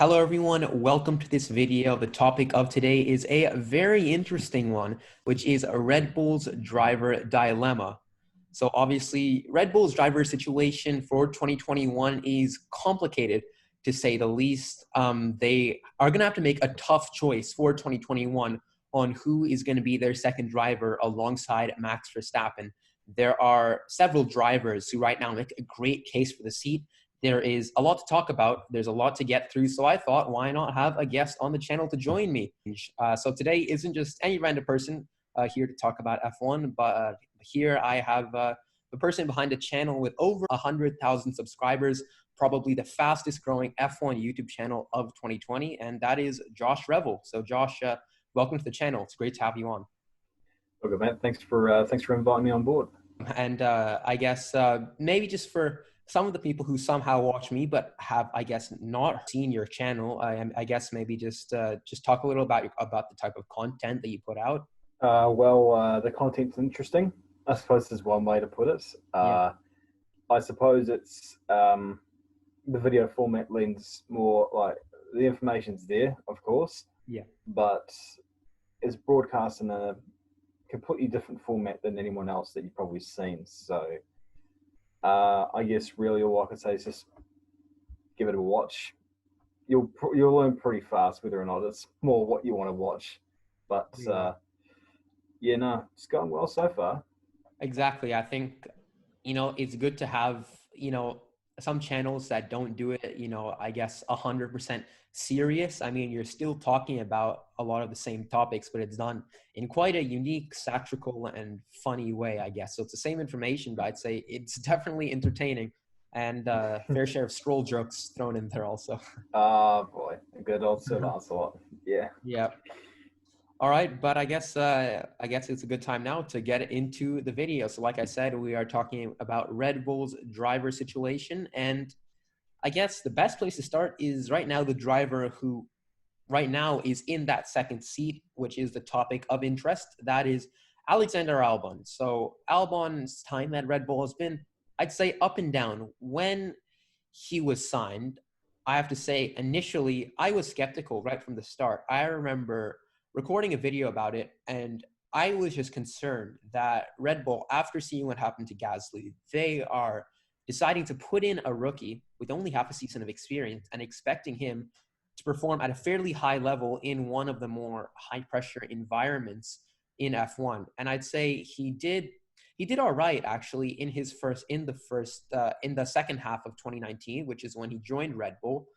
Hello everyone, welcome to this video. The topic of today is a very interesting one, which is Red Bull's driver dilemma. So obviously, Red Bull's driver situation for 2021 is complicated, to say the least. They are going to have to make a tough choice for 2021 on who is going to be their second driver alongside Max Verstappen. There are several drivers who right now make a great case for the seat. There is a lot to talk about. There's a lot to get through. So I thought, why not have a guest on the channel to join me? So today isn't just any random person here to talk about F1, but here I have the person behind the channel with over 100,000 subscribers, probably the fastest growing F1 YouTube channel of 2020, and that is Josh Revell. So Josh, welcome to the channel. It's great to have you on. Okay, man. Thanks for inviting me on board. And I guess maybe just for some of the people who somehow watch me but have, I guess, not seen your channel, I guess maybe just talk a little about the type of content that you put out. The content's interesting. I suppose is one way to put it. Yeah. I suppose it's the video format lends more like the information's there, of course, Yeah. but it's broadcast in a completely different format than anyone else that you've probably seen. So I guess really all I can say is just give it a watch. You'll learn pretty fast whether or not it's more what you want to watch. But yeah, no, it's going well so far. Exactly. I think, it's good to have, some channels that don't do it, I guess 100% serious. I mean, you're still talking about a lot of the same topics, but it's done in quite a unique, satirical and funny way, I guess. So it's the same information, but I'd say it's definitely entertaining and fair share of scroll jokes thrown in there also. Boy, a good old Sir Lancelot. Yeah. Yeah. All right, but I guess it's a good time now to get into the video. So like I said, we are talking about Red Bull's driver situation, and I guess the best place to start is right now the driver who right now is in that second seat, which is the topic of interest. That is Alexander Albon. So Albon's time at Red Bull has been, I'd say, up and down. When he was signed, I have to say, initially, I was skeptical right from the start. I remember recording a video about it, and I was just concerned that Red Bull, after seeing what happened to Gasly, they are deciding to put in a rookie with only half a season of experience and expecting him to perform at a fairly high level in one of the more high-pressure environments in F1. And I'd say he did all right actually in the second half of 2019, which is when he joined Red Bull.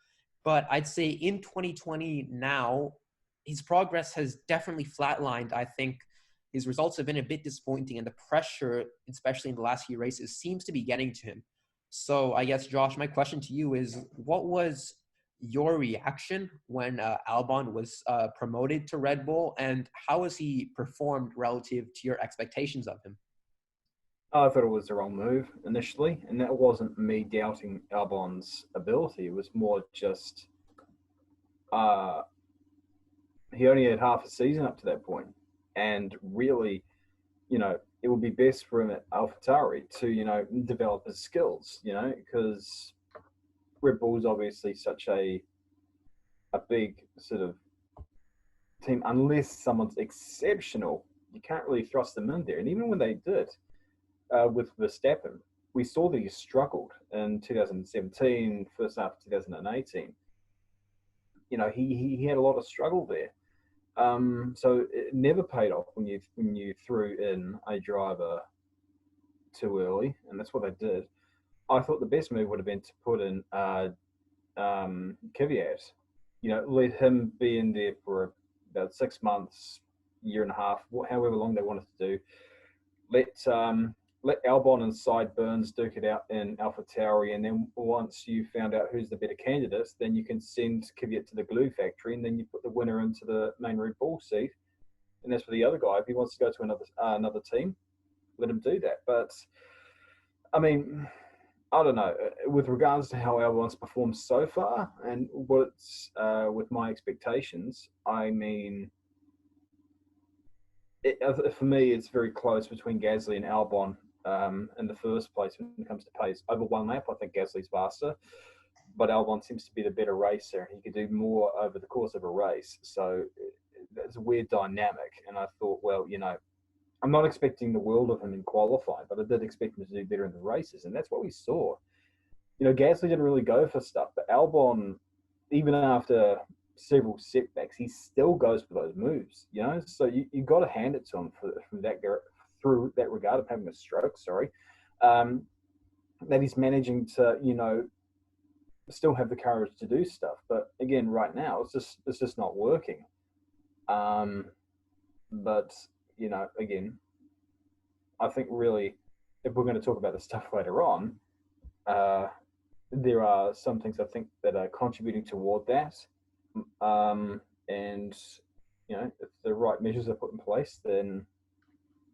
But I'd say in 2020 now, his progress has definitely flatlined. I think his results have been a bit disappointing, and the pressure, especially in the last few races, seems to be getting to him. So I guess, Josh, my question to you is, what was your reaction when Albon was promoted to Red Bull, and how has he performed relative to your expectations of him? I thought it was the wrong move initially, and that wasn't me doubting Albon's ability. It was more just he only had half a season up to that point, and really, it would be best for him at AlphaTauri to develop his skills, because Red Bull's obviously such a big sort of team. Unless someone's exceptional, you can't really thrust them in there. And even when they did with Verstappen, we saw that he struggled in 2017, first half of 2018. He had a lot of struggle there. So it never paid off when you threw in a driver too early, and that's what they did. I thought the best move would have been to put in Kvyat. Let him be in there for about 6 months, year and a half, however long they wanted to do. Let Albon and Sideburns duke it out in AlphaTauri, and then once you found out who's the better candidate, then you can send Kvyat to the glue factory, and then you put the winner into the main Red Bull seat. And as for the other guy, if he wants to go to another team, let him do that. But I mean, I don't know. With regards to how Albon's performed so far and what's with my expectations, I mean, for me, it's very close between Gasly and Albon in the first place when it comes to pace. Over one lap, I think Gasly's faster. but Albon seems to be the better racer. He could do more over the course of a race. So it's a weird dynamic. And I thought, well, I'm not expecting the world of him in qualifying, but I did expect him to do better in the races. And that's what we saw. Gasly didn't really go for stuff, but Albon, even after several setbacks, he still goes for those moves. So you got to hand it to him through that regard of having a stroke. Sorry, that he's managing to still have the courage to do stuff. But again, right now it's just not working. But again, I think really, if we're going to talk about this stuff later on, there are some things I think that are contributing toward that. And if the right measures are put in place, then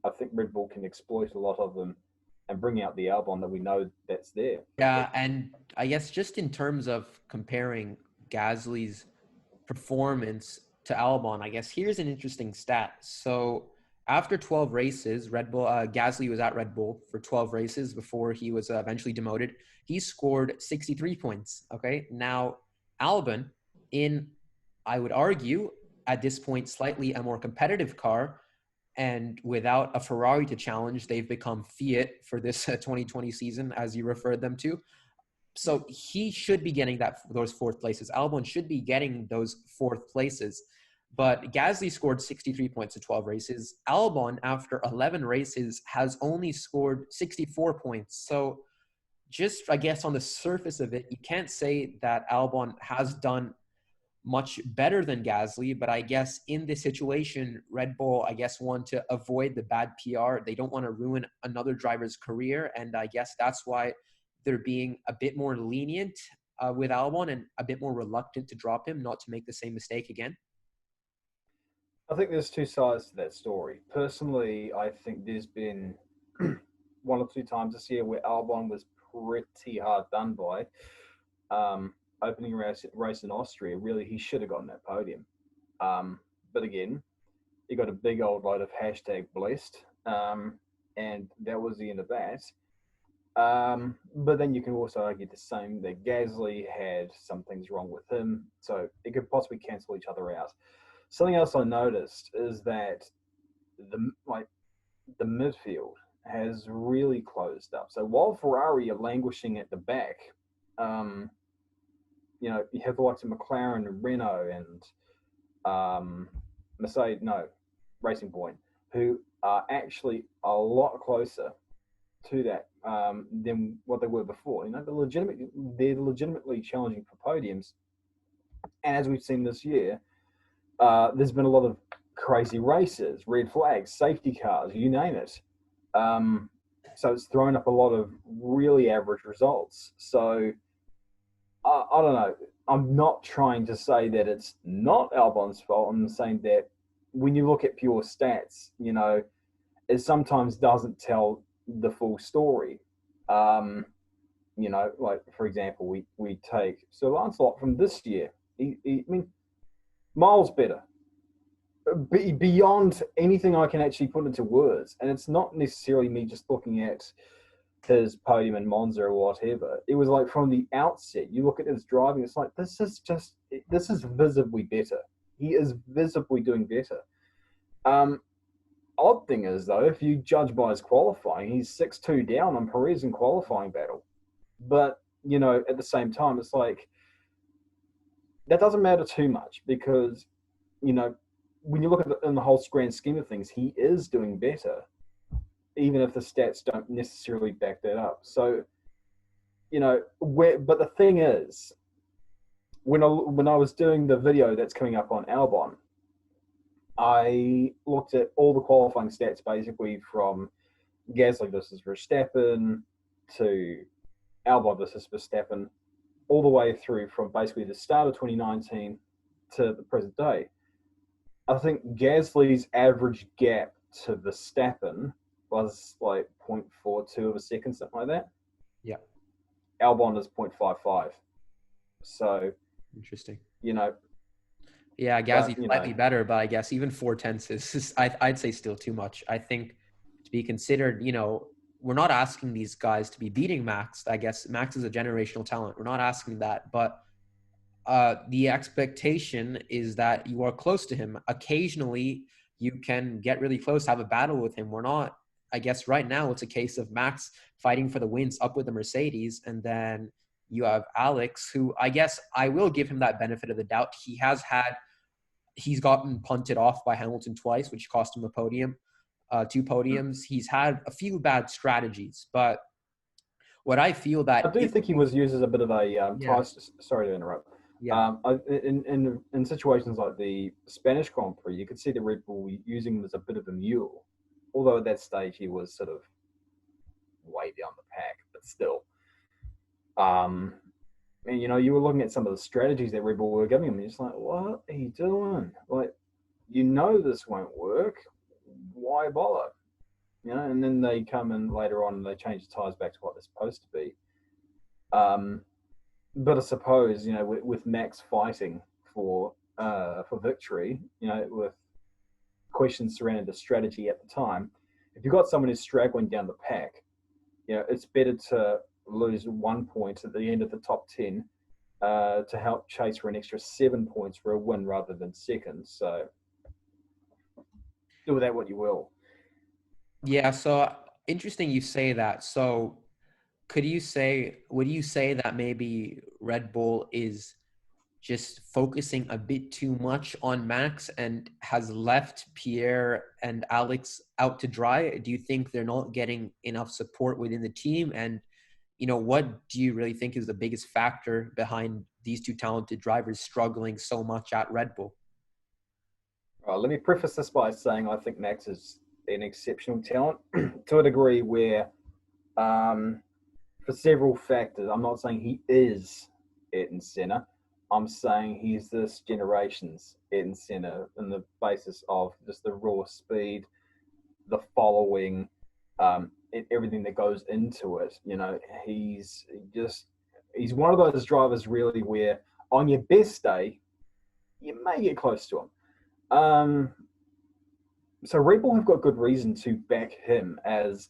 I think Red Bull can exploit a lot of them and bring out the Albon that we know that's there. Yeah, and I guess just in terms of comparing Gasly's performance to Albon, I guess here's an interesting stat. So after 12 races, Gasly was at Red Bull for 12 races before he was eventually demoted. He scored 63 points. Okay, now Albon, I would argue, at this point, slightly a more competitive car, and without a Ferrari to challenge, they've become Fiat for this 2020 season, as you referred them to. So he should be getting those fourth places. Albon should be getting those fourth places. But Gasly scored 63 points in 12 races. Albon, after 11 races, has only scored 64 points. So just, I guess, on the surface of it, you can't say that Albon has done much better than Gasly, but I guess in this situation, Red Bull, I guess, want to avoid the bad PR. They don't want to ruin another driver's career, and I guess that's why they're being a bit more lenient with Albon and a bit more reluctant to drop him, not to make the same mistake again. I think there's two sides to that story. Personally, I think there's been one or two times this year where Albon was pretty hard done by. Opening race in Austria, really, he should have gotten that podium. But again, he got a big old load of #blessed, and that was the end of that. But then you can also argue the same, that Gasly had some things wrong with him, so it could possibly cancel each other out. Something else I noticed is that the midfield has really closed up. So while Ferrari are languishing at the back, you have the likes of McLaren and Renault and Racing Point, who are actually a lot closer to that than what they were before. They're legitimately challenging for podiums. And as we've seen this year, there's been a lot of crazy races, red flags, safety cars, you name it. So it's thrown up a lot of really average results. So I don't know. I'm not trying to say that it's not Albon's fault. I'm saying that when you look at pure stats, it sometimes doesn't tell the full story. Like, for example, we take Sir Lancelot from this year. Miles better. Beyond anything I can actually put into words. And it's not necessarily me just looking at his podium in Monza or whatever. It was like from the outset, you look at his driving, it's like, this is visibly better. He is visibly doing better. Odd thing is, though, if you judge by his qualifying, he's 6-2 down on Perez in qualifying battle. But, at the same time, it's like, that doesn't matter too much because, when you look at in the whole grand scheme of things, he is doing better, even if the stats don't necessarily back that up. So, but the thing is, when I was doing the video that's coming up on Albon, I looked at all the qualifying stats basically from Gasly versus Verstappen to Albon versus Verstappen, all the way through from basically the start of 2019 to the present day. I think Gasly's average gap to Verstappen was like 0.42 of a second, something like that. Yeah. Albon is 0.55. So, interesting. Yeah, Gasly's slightly better, but I guess even 0.4 is I'd say still too much. I think to be considered, we're not asking these guys to be beating Max. I guess Max is a generational talent. We're not asking that, but the expectation is that you are close to him. Occasionally, you can get really close, have a battle with him. We're not, I guess right now it's a case of Max fighting for the wins up with the Mercedes. And then you have Alex, who I guess I will give him that benefit of the doubt. He's gotten punted off by Hamilton twice, which cost him a podium, 2 podiums. He's had a few bad strategies, but what I feel I that do if, think he was used as a bit of a yeah, sorry to interrupt. yeah, In situations like the Spanish Grand Prix, you could see the Red Bull using him as a bit of a mule. Although at that stage he was sort of way down the pack, but still. And you were looking at some of the strategies that Red Bull were giving him, and you're just like, what are you doing? Like, this won't work. Why bother? And then they come in later on and they change the tires back to what they're supposed to be. But I suppose, with Max fighting for victory, with questions surrounding the strategy at the time, if you've got someone who's straggling down the pack, it's better to lose 1 point at the end of the top 10 to help chase for an extra 7 points for a win rather than second. So do with that what you will. yeah. So interesting you say that. So would you say that maybe Red Bull is just focusing a bit too much on Max and has left Pierre and Alex out to dry? Do you think they're not getting enough support within the team? And, what do you really think is the biggest factor behind these two talented drivers struggling so much at Red Bull? Let me preface this by saying I think Max is an exceptional talent to a degree where, for several factors, I'm not saying he is Ayrton Senna. I'm saying he's this generation's Ayrton Senna on the basis of just the raw speed, the following, everything that goes into it. He's one of those drivers really where on your best day, you may get close to him. So Red Bull have got good reason to back him as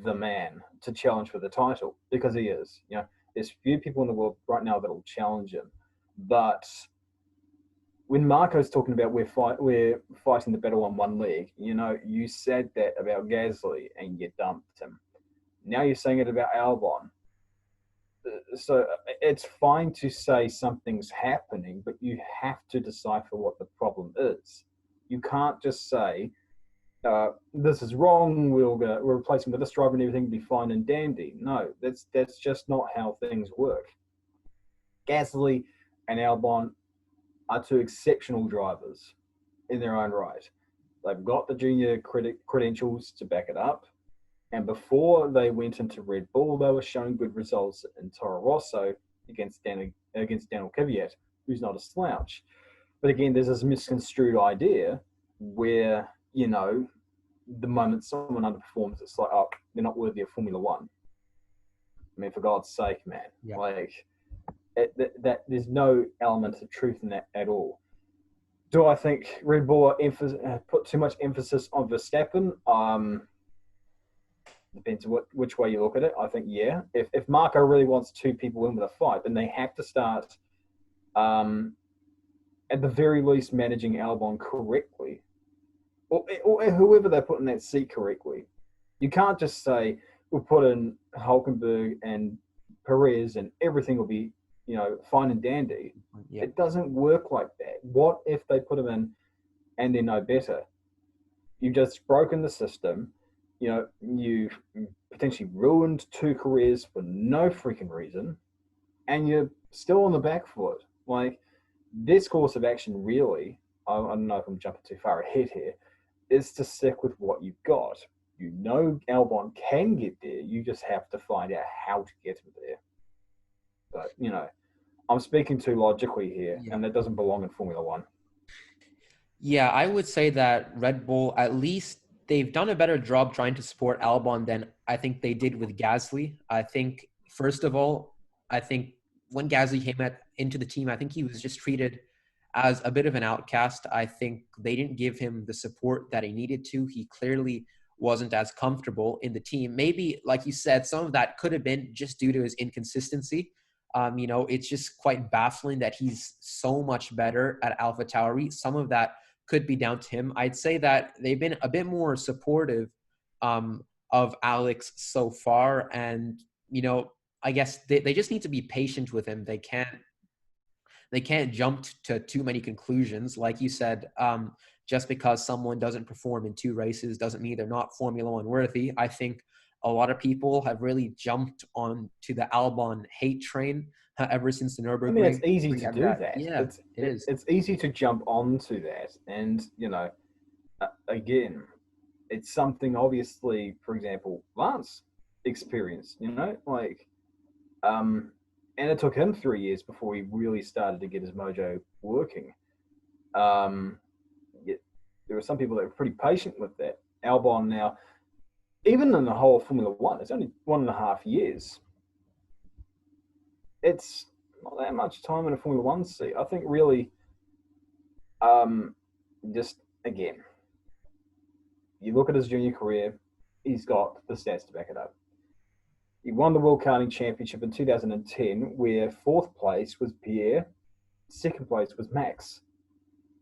the man to challenge for the title because he is. There's few people in the world right now that will challenge him. But when Marco's talking about we're fighting the battle on one leg, you said that about Gasly and you dumped him. Now you're saying it about Albon. So it's fine to say something's happening, but you have to decipher what the problem is. You can't just say, this is wrong, we'll replace him with this driver and everything will be fine and dandy. No, that's just not how things work. Gasly and Albon are two exceptional drivers in their own right. They've got the junior credentials to back it up. And before they went into Red Bull, they were showing good results in Toro Rosso against Daniel Kvyat, who's not a slouch. But again, there's this misconstrued idea where, the moment someone underperforms, it's like, oh, they're not worthy of Formula One. I mean, for God's sake, man. Yeah. There's no element of truth in that at all. Do I think Red Bull put too much emphasis on Verstappen? Depends which way you look at it. I think, yeah. If Marco really wants two people in with a fight, then they have to start, at the very least, managing Albon correctly. Or whoever they put in that seat correctly. You can't just say, we'll put in Hulkenberg and Perez and everything will be, fine and dandy. Yeah. It doesn't work like that. What if they put them in and they're no better? You've just broken the system. You've potentially ruined 2 careers for no freaking reason, and you're still on the back foot. Like, this course of action really, I don't know if I'm jumping too far ahead here, is to stick with what you've got. Albon can get there. You just have to find out how to get him there. But, I'm speaking too logically here, and that doesn't belong in Formula One. Yeah, I would say that Red Bull, at least they've done a better job trying to support Albon than I think they did with Gasly. I think, first of all, when Gasly came into the team, I think he was just treated as a bit of an outcast. I think they didn't give him the support that he needed to. He clearly wasn't as comfortable in the team. Maybe, like you said, some of that could have been just due to his inconsistency. It's just quite baffling that he's so much better at AlphaTauri. Some of that could be down to him. I'd say that they've been a bit more supportive of Alex so far. And, I guess they just need to be patient with him. They can't jump to too many conclusions. Like you said, just because someone doesn't perform in 2 races doesn't mean they're not Formula One worthy. I think a lot of people have really jumped on to the Albon hate train ever since the I mean, it's Nürburgring. easy to do that. Yeah, it is. It's easy to jump onto that, and again, it's something obviously, for example, Lance experienced. And it took him 3 years before he really started to get his mojo working. Yet there were some people that were pretty patient with that. Albon now, even in the whole Formula One, it's only 1.5 years. It's not that much time in a Formula One seat. I think really, just again, you look at his junior career, he's got the stats to back it up. He won the World Karting Championship in 2010, where 4th place was Pierre, 2nd place was Max.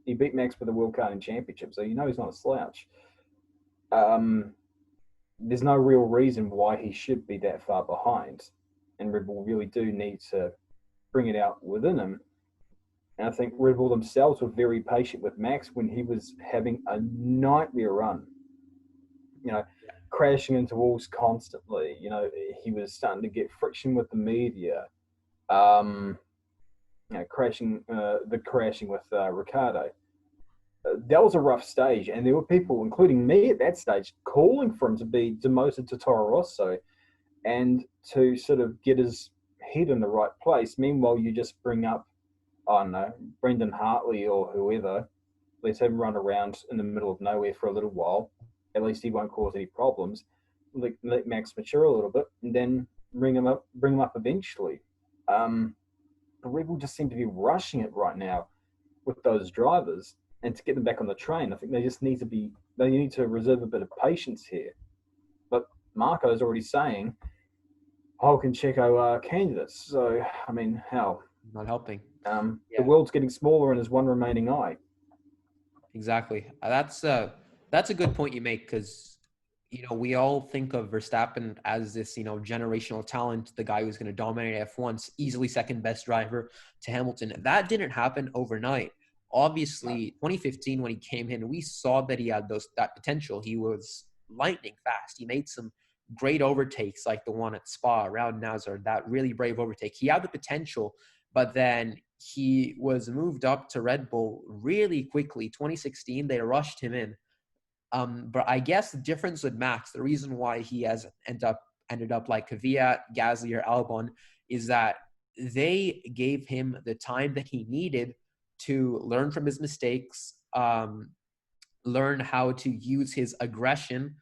He beat Max for the World Karting Championship, so he's not a slouch. There's no real reason why he should be that far behind, and Red Bull really do need to bring it out within him. And I think Red Bull themselves were very patient with Max when he was having a nightmare run. Crashing into walls constantly. He was starting to get friction with the media. Crashing with Ricciardo. That was a rough stage, and there were people, including me at that stage, calling for him to be demoted to Toro Rosso and to sort of get his head in the right place. Meanwhile, you just bring up, I don't know, Brendan Hartley or whoever, let him run around in the middle of nowhere for a little while. At least he won't cause any problems. Let Max mature a little bit, and then bring him up eventually. But Red Bull just seem to be rushing it right now with those drivers, and to get them back on the train, I think they just need to reserve a bit of patience here. But Marco is already saying Hulk and Checo are candidates. So I mean, how? Not helping. The world's getting smaller, and there's one remaining eye. Exactly. That's a good point you make, because we all think of Verstappen as this generational talent, the guy who's going to dominate F1, easily second best driver to Hamilton. That didn't happen overnight. Obviously, 2015 when he came in, we saw that he had that potential. He was lightning fast. He made some great overtakes, like the one at Spa around Nazar, that really brave overtake. He had the potential, but then he was moved up to Red Bull really quickly. 2016, they rushed him in. But I guess the difference with Max, the reason why he has ended up like Kvyat, Gasly, or Albon, is that they gave him the time that he needed to learn from his mistakes, learn how to use his aggression,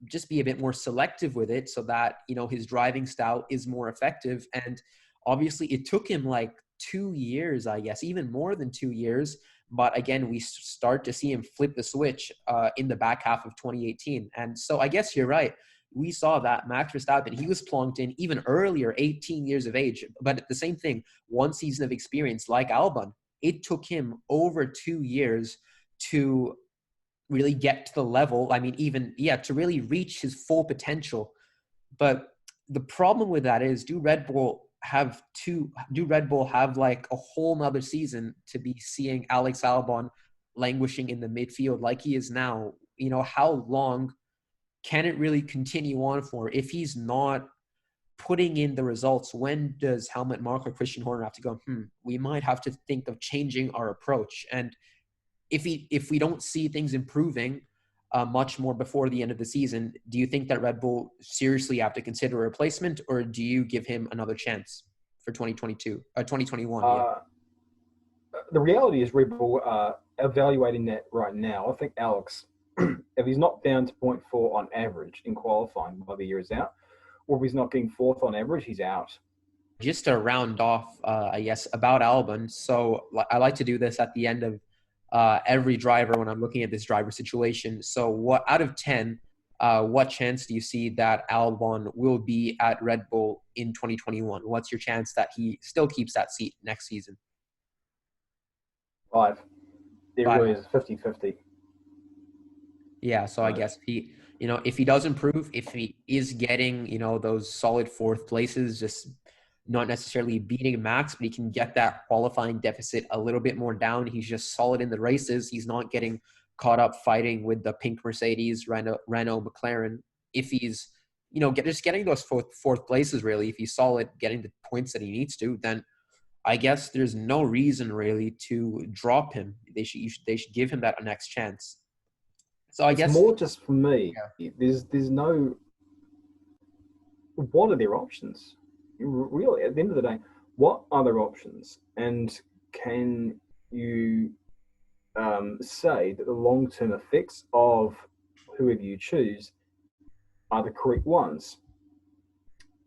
just be a bit more selective with it, so that his driving style is more effective. And obviously, it took him like 2 years, I guess, even more than 2 years. But again, we start to see him flip the switch in the back half of 2018. And so I guess you're right. We saw that Max Verstappen, he was plunked in even earlier, 18 years of age. But the same thing, 1 season of experience, like Albon, it took him over 2 years to really get to the level. I mean, to really reach his full potential. But the problem with that is, do Red Bull have like a whole nother season to be seeing Alex Albon languishing in the midfield like he is now? How long can it really continue on for if he's not putting in the results? When does Helmut Marko or Christian Horner have to go, we might have to think of changing our approach? And if we don't see things improving much more before the end of the season, do you think that Red Bull seriously have to consider a replacement, or do you give him another chance for 2021? The reality is Red Bull are evaluating that right now. I think Alex, if he's not down to 0.4 on average in qualifying by the year is out, or if he's not getting 4th on average, he's out. Just to round off, I guess, about Albon. So I like to do this at the end of every driver when I'm looking at this driver situation. So what out of 10, what chance do you see that Albon will be at Red Bull in 2021? What's your chance that he still keeps that seat next season? 5. It Five. really is 50-50. Yeah, so I guess if he does improve, if he is getting, those solid fourth places, just not necessarily beating Max, but he can get that qualifying deficit a little bit more down. He's just solid in the races. He's not getting caught up fighting with the pink Mercedes, Renault, McLaren. If he's, just getting those fourth places, really, if he's solid, getting the points that he needs to, then I guess there's no reason really to drop him. They should give him that next chance. So I It's guess, more just for me. yeah. There's no. What are their options? Really, at the end of the day, what are their options? And can you say that the long-term effects of whoever you choose are the correct ones?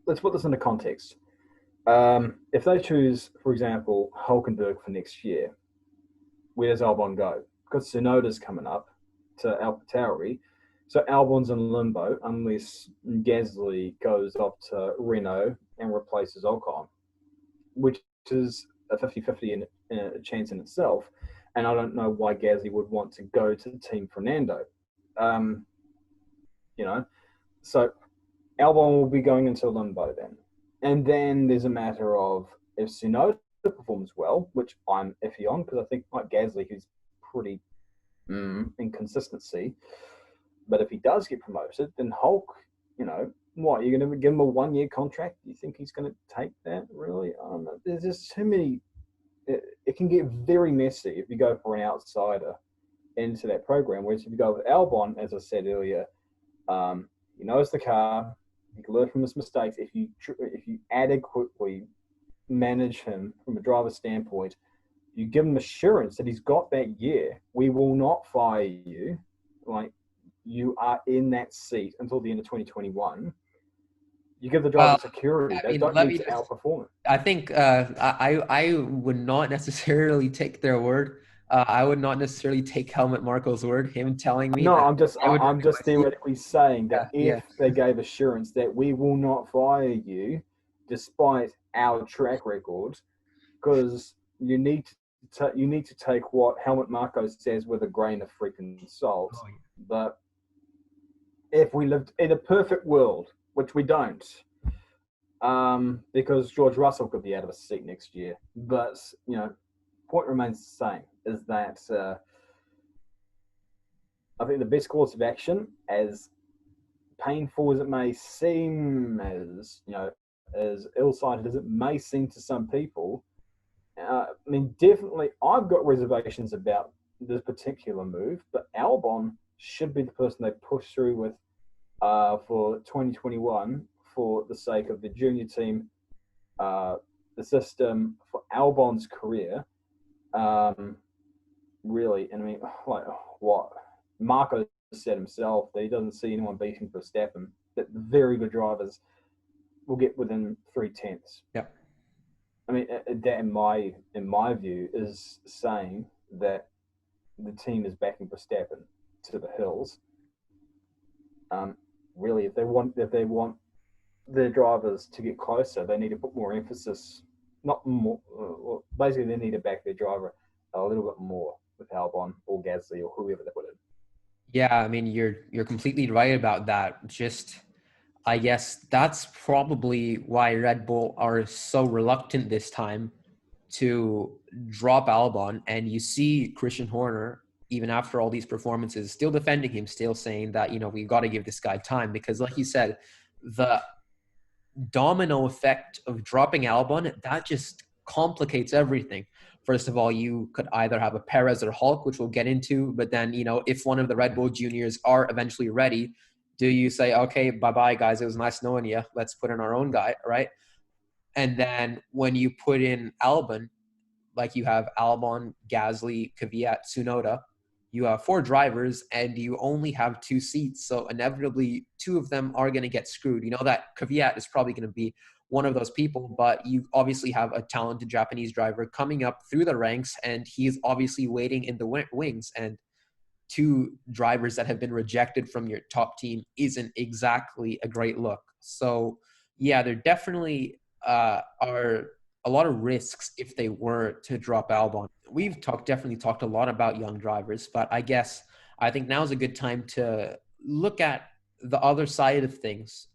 Let's put this into context. If they choose, for example, Hulkenberg for next year, where does Albon go? Because Tsunoda's coming up to AlphaTauri, so Albon's in limbo unless Gasly goes off to Renault and replaces Ocon, which is a 50-50 chance in itself. And I don't know why Gasly would want to go to Team Fernando. Um, so Albon will be going into limbo then. And then there's a matter of if Tsunoda performs well, which I'm iffy on because I think like Gasly, who's pretty inconsistency. But if he does get promoted, then Hulk, what, you're going to give him a 1-year contract? Do you think he's going to take that, really? I don't know. There's just too many. It can get very messy if you go for an outsider into that program. Whereas if you go with Albon, as I said earlier, he knows the car. He can learn from his mistakes. If you adequately manage him from a driver's standpoint, you give him assurance that he's got that year. We will not fire you. Like, you are in that seat until the end of 2021. You give the driver security. They don't need to outperform it. I think I would not necessarily take their word. I would not necessarily take Helmut Marko's word. Him telling me. No, that I'm just theoretically saying that if they gave assurance that we will not fire you, despite our track record, because you need to take what Helmut Marko says with a grain of freaking salt. Oh, yeah. But if we lived in a perfect world, which we don't, because George Russell could be out of a seat next year. But, point remains the same, is that I think the best course of action, as painful as it may seem, as ill-sighted as it may seem to some people, definitely I've got reservations about this particular move, but Albon should be the person they push through with for 2021 for the sake of the junior team, the system, for Albon's career. Really, and what Marco said himself, that he doesn't see anyone beating Verstappen, that the very good drivers will get within 0.3. Yeah. That in my view is saying that the team is backing Verstappen to the hills. Really, if they want their drivers to get closer, they need to put more emphasis. Not more. Basically, they need to back their driver a little bit more with Albon or Gasly or whoever they put in. Yeah, you're completely right about that. Just, I guess that's probably why Red Bull are so reluctant this time to drop Albon. And you see Christian Horner, even after all these performances, still defending him, still saying that, we got to give this guy time. Because like you said, the domino effect of dropping Albon, that just complicates everything. First of all, you could either have a Perez or Hulk, which we'll get into, but then, if one of the Red Bull juniors are eventually ready, do you say, okay, bye-bye, guys, it was nice knowing you, let's put in our own guy, right? And then when you put in Albon, like you have Albon, Gasly, Kvyat, Tsunoda, you have 4 drivers and you only have 2 seats. So inevitably, 2 of them are going to get screwed. You know that Kvyat is probably going to be one of those people, but you obviously have a talented Japanese driver coming up through the ranks, and he's obviously waiting in the wings. And two drivers that have been rejected from your top team isn't exactly a great look. So yeah, there definitely are a lot of risks if they were to drop Albon. We've definitely talked a lot about young drivers, but I think now is a good time to look at the other side of things.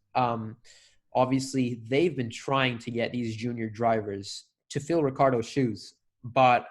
Obviously, they've been trying to get these junior drivers to fill Ricardo's shoes, but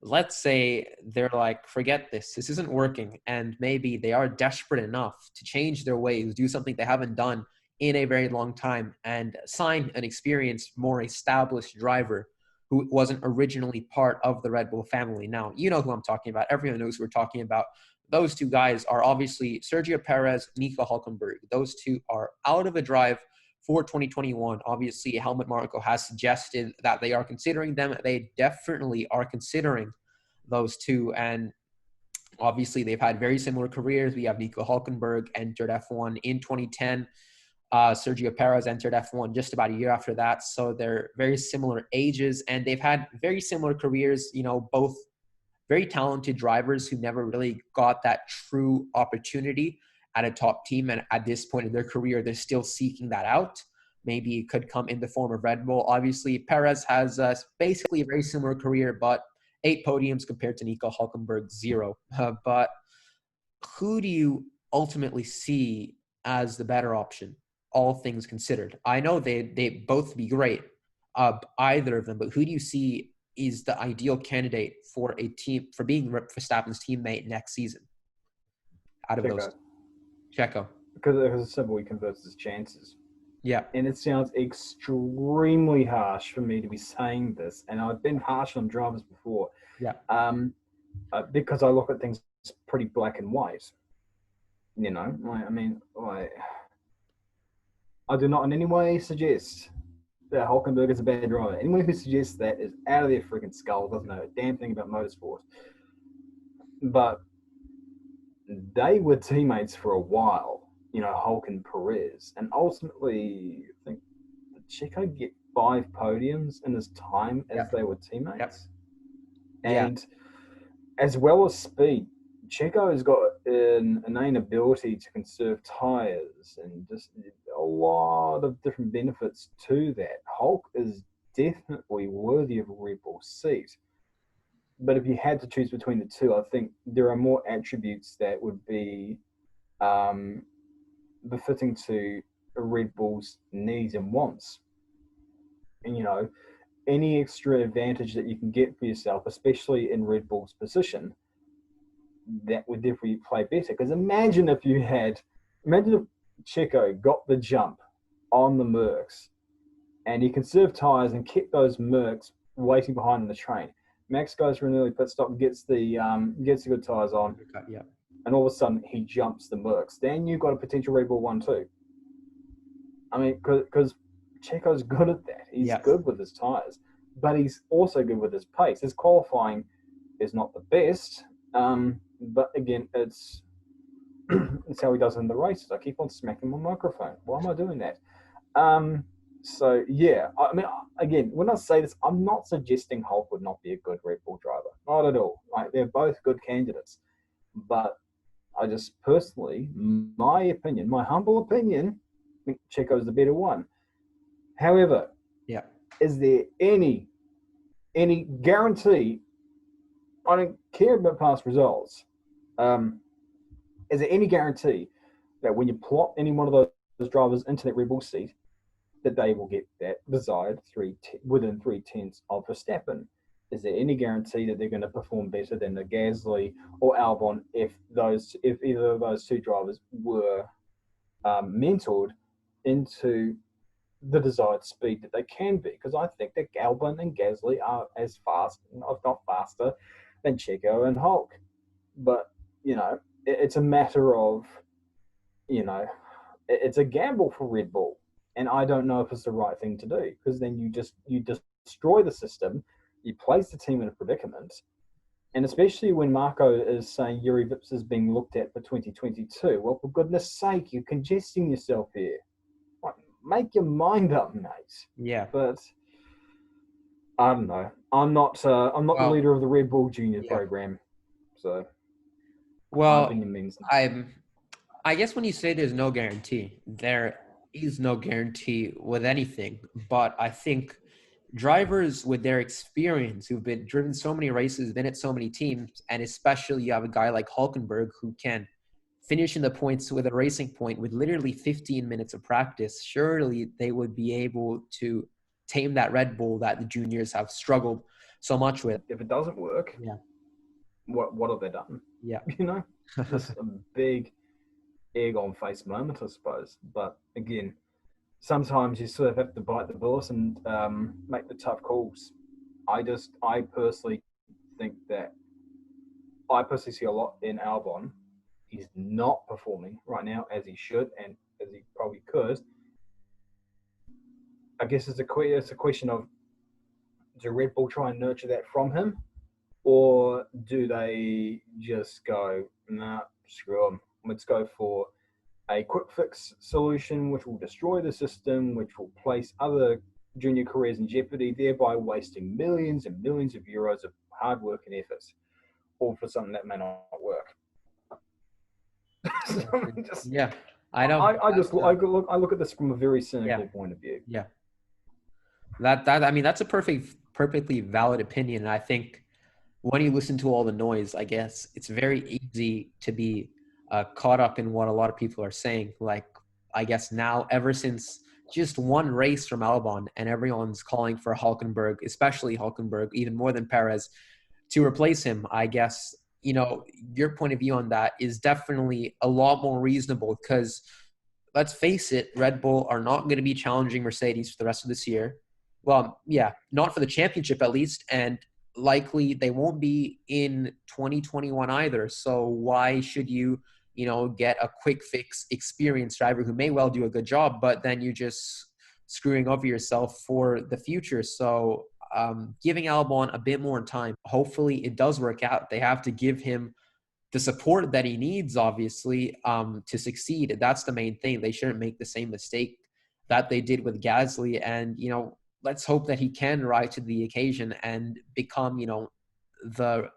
let's say they're like, forget this, this isn't working, and maybe they are desperate enough to change their ways, do something they haven't done in a very long time, and sign an experienced, more established driver who wasn't originally part of the Red Bull family. Now, you know who I'm talking about. Everyone knows who we're talking about. Those two guys are obviously Sergio Perez, Nico Hulkenberg. Those two are out of a drive for 2021. Obviously, Helmut Marko has suggested that they are considering them. They definitely are considering those two. And obviously, they've had very similar careers. We have Nico Hulkenberg entered F1 in 2010. Sergio Perez entered F1 just about a year after that. So they're very similar ages, and they've had very similar careers, both very talented drivers who never really got that true opportunity at a top team. And at this point in their career, they're still seeking that out. Maybe it could come in the form of Red Bull. Obviously, Perez has basically a very similar career, but 8 podiums compared to Nico Hulkenberg, 0. But who do you ultimately see as the better option, all things considered? I know they both be great, either of them, but who do you see is the ideal candidate for a team, for being Verstappen's teammate next season out of those? Checo. Because it's simple, he converts his chances. Yeah. And it sounds extremely harsh for me to be saying this, and I've been harsh on drivers before. Yeah. Because I look at things pretty black and white. I do not in any way suggest that Hulkenberg is a bad driver. Anyone who suggests that is out of their freaking skull, doesn't know a damn thing about motorsport. But they were teammates for a while, Hulk and Perez. And ultimately, I think did Checo get 5 podiums in his time as they were teammates? Yep. And as well as speed, Checo has got an innate ability to conserve tyres and just a lot of different benefits to that. Hulk is definitely worthy of a Red Bull seat. But if you had to choose between the two, I think there are more attributes that would be befitting to a Red Bull's needs and wants. And, any extra advantage that you can get for yourself, especially in Red Bull's position, that would definitely play better. Because imagine if Checo got the jump on the Mercs and he conserved tyres and kept those Mercs waiting behind in the train. Max goes for an early pit stop and gets the good tyres on. Yeah. And all of a sudden he jumps the Mercs. Then you've got a potential Red Bull 1-2. I mean, because Checo's good at that. He's good with his tyres, but he's also good with his pace. His qualifying is not the best, but again, it's how he does in the races. I keep on smacking my microphone. Why am I doing that? So, yeah, I mean, again, when I say this, I'm not suggesting Hulk would not be a good Red Bull driver. Not at all. They're both good candidates. But I just personally, my humble opinion, I think Checo's the better one. However, is there any guarantee? I don't care about past results. Is there any guarantee that when you plot any one of those drivers into that Red Bull seat, that they will get that desired within 3/10 of Verstappen? Is there any guarantee that they're going to perform better than the Gasly or Albon if either of those two drivers were mentored into the desired speed that they can be? Because I think that Albon and Gasly are as fast, if not faster, than Checo and Hulk. But, it's a matter of, it's a gamble for Red Bull. And I don't know if it's the right thing to do, because then you destroy the system, you place the team in a predicament, and especially when Marco is saying Yuri Vips is being looked at for 2022. Well, for goodness sake, you're congesting yourself here. Make your mind up, mate. Yeah. But I don't know. I'm not the leader of the Red Bull Junior program. So. My Well, opinion means I'm I guess when you say there's no guarantee, there is no guarantee with anything. But I think drivers with their experience, who've been driven so many races, been at so many teams, and especially you have a guy like Hulkenberg who can finish in the points with a racing point with literally 15 minutes of practice, surely they would be able to tame that Red Bull that the juniors have struggled so much with. if it doesn't work, Yeah. what have they done? Yeah. You know, just a big egg on face moment, I suppose. But again, sometimes you sort of have to bite the bullet and make the tough calls. I personally think that I personally see a lot in Albon. He's not performing right now as he should and as he probably could. I guess it's a question of, do Red Bull try and nurture that from him, or do they just go, nah, screw him, let's go for a quick fix solution which will destroy the system, which will place other junior careers in jeopardy, thereby wasting millions and millions of euros of hard work and effort, all for something that may not work. Just, Yeah. I know. I look at this from a very cynical point of view. Yeah. I mean, that's a perfectly valid opinion. And I think when you listen to all the noise, I guess it's very easy to be caught up in what a lot of people are saying. Like, I guess now, ever since just one race from Albon, and everyone's calling for Hulkenberg, especially Hulkenberg, even more than Perez, to replace him. I guess, your point of view on that is definitely a lot more reasonable because let's face it, Red Bull are not going to be challenging Mercedes for the rest of this year. Well, yeah, not for the championship at least, and likely they won't be in 2021 either. So why should you, get a quick fix experienced driver who may well do a good job, but then you're just screwing over yourself for the future. So giving Albon a bit more time, hopefully it does work out. They have to give him the support that he needs, obviously, to succeed. That's the main thing. They shouldn't make the same mistake that they did with Gasly. And, let's hope that he can rise to the occasion and become, the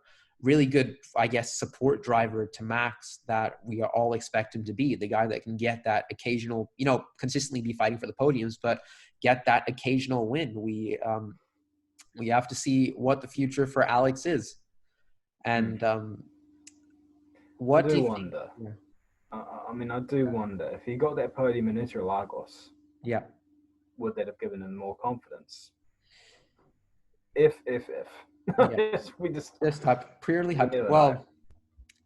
really good, I guess, support driver to Max that we all expect him to be. The guy that can get that occasional, consistently be fighting for the podiums, but get that occasional win. We have to see what the future for Alex is. And what I do do you wonder. think? I do wonder if he got that podium in Interlagos, Yeah. would that have given him more confidence? If. Yeah. we just Purely we never know. well,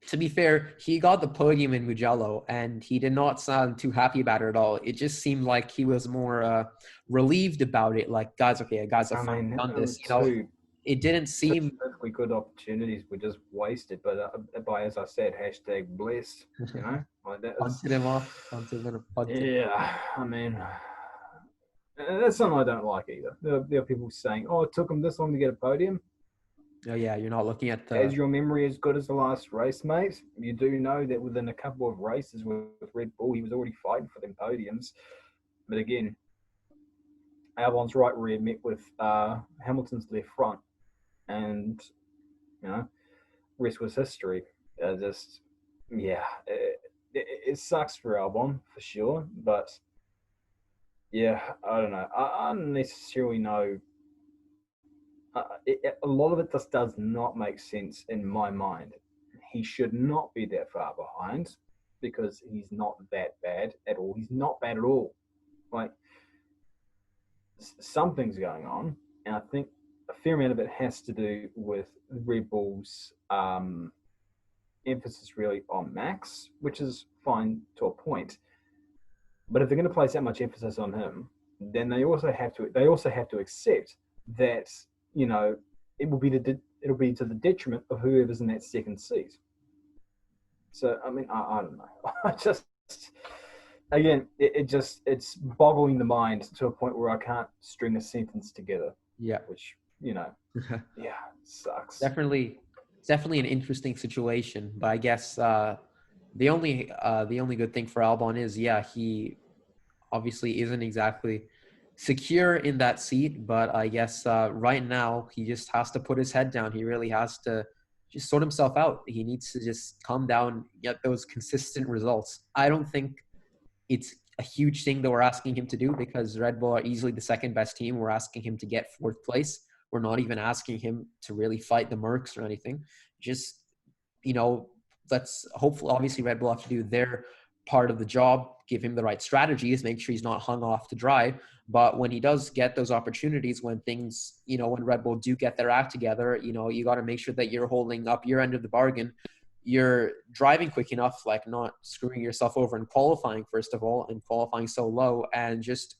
to be fair, he got the podium in Mugello, and he did not sound too happy about it at all. It just seemed like he was more relieved about it. Like, guys, okay, guys, I've finally done this. It didn't seem perfectly good opportunities were just wasted. But by, as I said, hashtag blessed. Like that is, punted him off. Yeah, I mean, that's something I don't like either. There are people saying, "Oh, it took him this long to get a podium." Oh yeah, you're not looking at Is your memory as good as the last race, mate? You do know that within a couple of races with Red Bull, he was already fighting for them podiums. But again, Albon's right rear met with Hamilton's left front, and rest was history. It sucks for Albon for sure, but yeah, I don't know. I don't necessarily know. A lot of it just does not make sense in my mind. He should not be that far behind because he's not that bad at all. He's not bad at all. Like, something's going on, and I think a fair amount of it has to do with Red Bull's emphasis really on Max, which is fine to a point. But if they're going to place that much emphasis on him, then they also have to accept that it'll be to the detriment of whoever's in that second seat. So I mean, I don't know. I just again, it's boggling the mind to a point where I can't string a sentence together. Yeah, which sucks. Definitely an interesting situation. But I guess the only good thing for Albon is, he obviously isn't exactly secure in that seat, but I guess right now he just has to put his head down. He really has to just sort himself out. He needs to just calm down, get those consistent results. I don't think it's a huge thing that we're asking him to do because Red Bull are easily the second best team. We're asking him to get fourth place. We're not even asking him to really fight the Mercs or anything. Just, you know, let's hopefully, obviously, Red Bull have to do their part of the job, give him the right strategies, make sure he's not hung off to dry. But when he does get those opportunities, when things, when Red Bull do get their act together, you got to make sure that you're holding up your end of the bargain. You're driving quick enough, like not screwing yourself over in qualifying, first of all, and qualifying so low, and just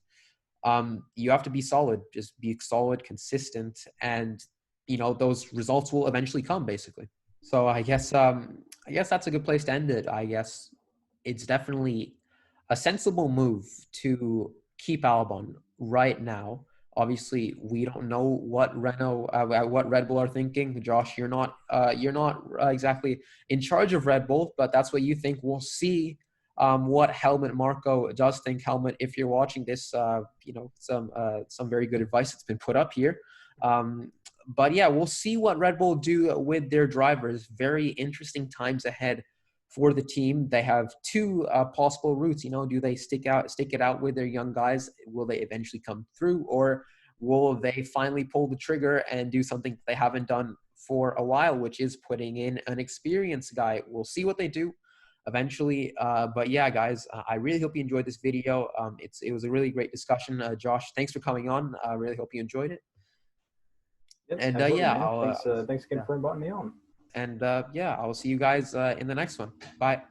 you have to be solid, just be solid, consistent, and those results will eventually come, basically. So I guess that's a good place to end it. I guess it's definitely a sensible move to keep Albon right now. Obviously, we don't know what what Red Bull are thinking. Josh, you're not exactly in charge of Red Bull, but that's what you think. We'll see what Helmut Marko does think. Helmut, if you're watching this, some very good advice that's been put up here. But yeah, we'll see what Red Bull do with their drivers. Very interesting times ahead for the team. They have two possible routes. Do they stick it out with their young guys? Will they eventually come through, or will they finally pull the trigger and do something they haven't done for a while, which is putting in an experienced guy? We'll see what they do eventually. But yeah, guys, I really hope you enjoyed this video. It was a really great discussion. Josh, thanks for coming on. I really hope you enjoyed it. Yep, And absolutely, yeah, man. Thanks again yeah. for inviting me on. And yeah, I will see you guys in the next one. Bye.